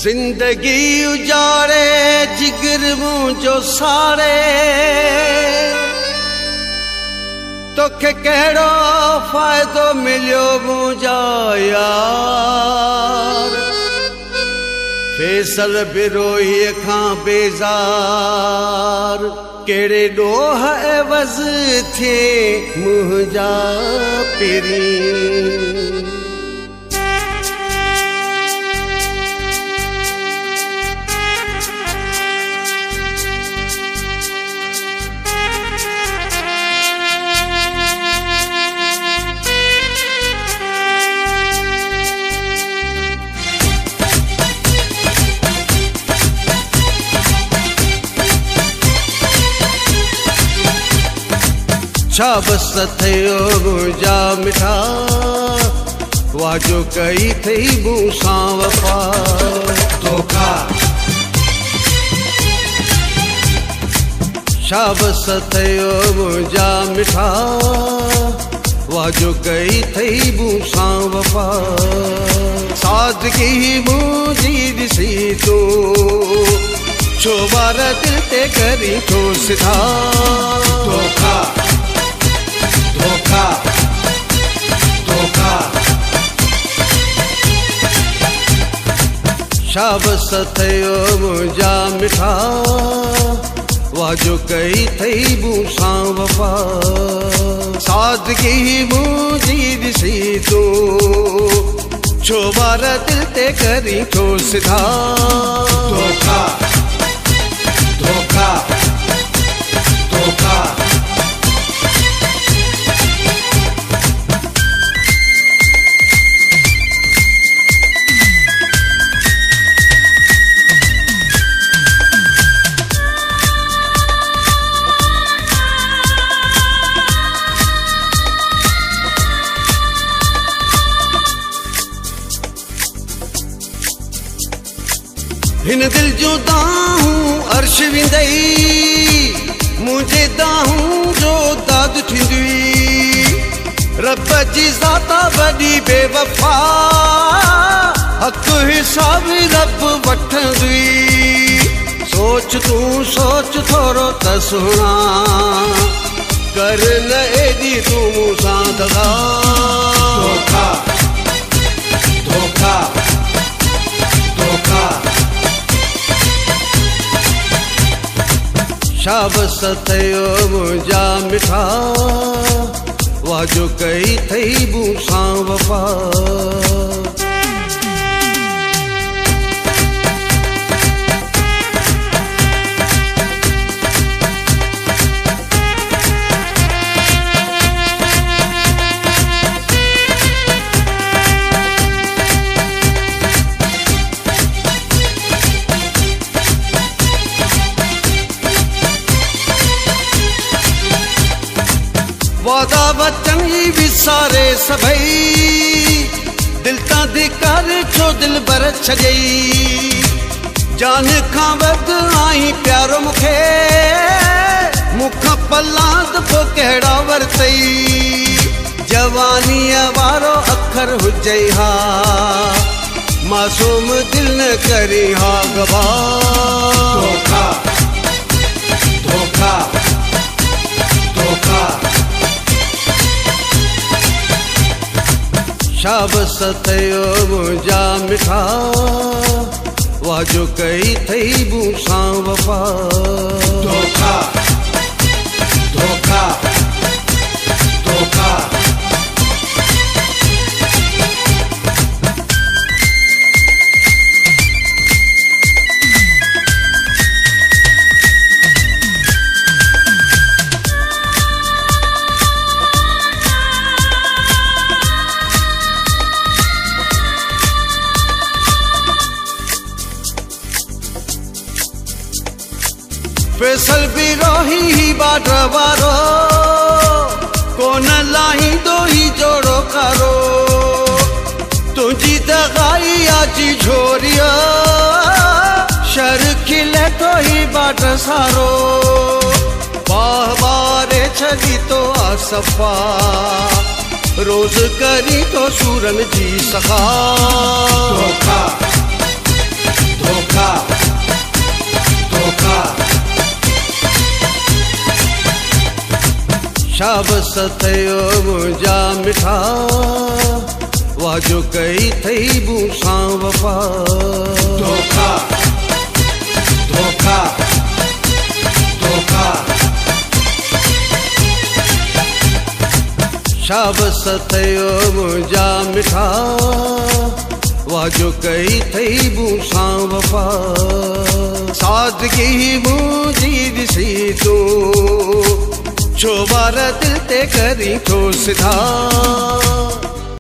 जिंदगी उजाड़े जिगर मुंहिंजो साड़े तोखे कहिड़ो फ़ाइदो मिलियो मुंहिंजा यार फैसल बिरोहीअ खां बेज़ार कहिड़े ॾोह एवज़ थिए मुंहिंजा पहिरीं छा बस थियो मुंहिंजा मिठा वाजो कई थई मूंसां वफ़ा धोखा छा बस थियो मुंहिंजा मिठा वाजो कई थई मूंसां वफ़ा सादगी मुंहिंजी ॾिसी तूं छो वार दिल ते करी थो सिधा धोखा धोखा धोखा छा बस थियो मुंहिंजा मिठा वाजो कई थई मूंसां वफ़ा सादगी मुंहिंजी ॾिसी तूं छो वार दिल ते करी थो सिधा धोखा धोखा धोखा हिन दिल जो दाहूं अर्श विंदई मुझे दाहूं जो दाद थींदी रब जी ज़ात वॾी बेवफ़ा हक़ हिसाब रब वठंदी सोच तूं सोच थोरो त सुहिणा कर न एॾी तूं मूंसां दगा धोखा धोखा धोखा छा बस थियो मुंहिंजा मिठा वाजो कई थई मूंसां वफ़ा वादा वचन ई विसारे सभई दिल तां धिकार छो दिल बर छॾई जान खां वधि आई प्यारो मूंखे मूंखां पलांद पोइ कहिड़ा वरतई जवानीअ वारो अखर हुजई हा मासूम दिल न करी हा गवा धोखा धोखा धोखा छा बस थियो मुंहिंजा मिठा वाजो कई थई मूंसां वफ़ा धोखा धोखा धोखा फैसल बिरोही ही बाड्र वारो कोन लाहींदो ही जोड़ो कारो तुंहिंजी दगाई आजी झोरिया शर खिले तो ही बाड्र सारो बाह बारे छॾी तो आसफा रोज़ करी तो सूरन जी सखा धोखा धोखा धोखा शाबस थयो मुंहिंजा मिठा वाह जो कई थई मूंसां वफ़ा धोखा धोखा धोखा शाबस थयो मुंहिंजा मिठा वाह जो कई थई मूंसां वफ़ा सादगी मुंहिंजी ॾिसी तूं छो वार दिल ते करी थो सिधा